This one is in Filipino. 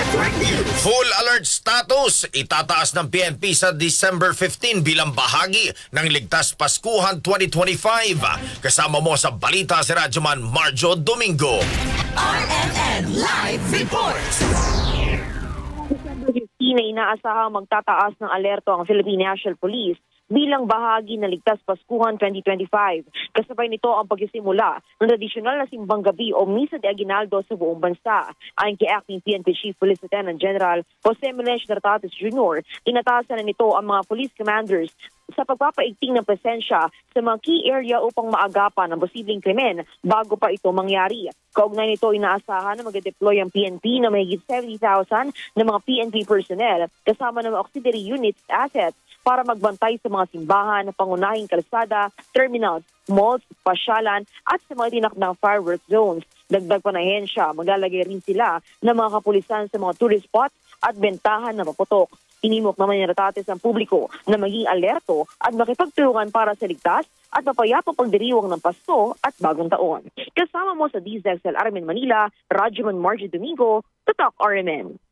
Full alert status itataas ng PNP sa December 15 bilang bahagi ng Ligtas Paskuhan 2025. Kasama mo sa balita si Radyoman Marjo Domingo. RMN Live Report. December 15 ay inaasahang magtataas ng alerto ang Philippine National Police bilang bahagi ng Ligtas Paskuhan 2025. Kasabay nito ang pagsisimula ng tradisyonal na simbang gabi o Misa de Aguinaldo sa buong bansa. Ayon kay Acting PNP Chief Police Lieutenant General Jose Melencio Nartates Jr., tinatasan na nito ang mga police commanders sa pagpapaigting ng presensya sa mga key area upang maagapan ang posibleng krimen bago pa ito mangyari. Kaugnay nito, inaasahan na mag-deploy ang PNP na mahigit 70,000 na mga PNP personnel kasama ng mga auxiliary units assets para magbantay sa mga simbahan, pangunahing kalsada, terminals, malls, pasyalan at sa mga tinakdang fireworks zones. Dagdag pa na ahensya, maglalagay rin sila ng mga kapulisan sa mga tourist spots at bentahan na maputok. Inimok naman ni Nartates ang publiko na maging alerto at makipagtulungan para sa ligtas at mapayapang pagdiriwang ng Pasko at Bagong Taon. Kasama mo sa DZXL RMN Manila, Radyoman Marjo Domingo, Tatak RMN.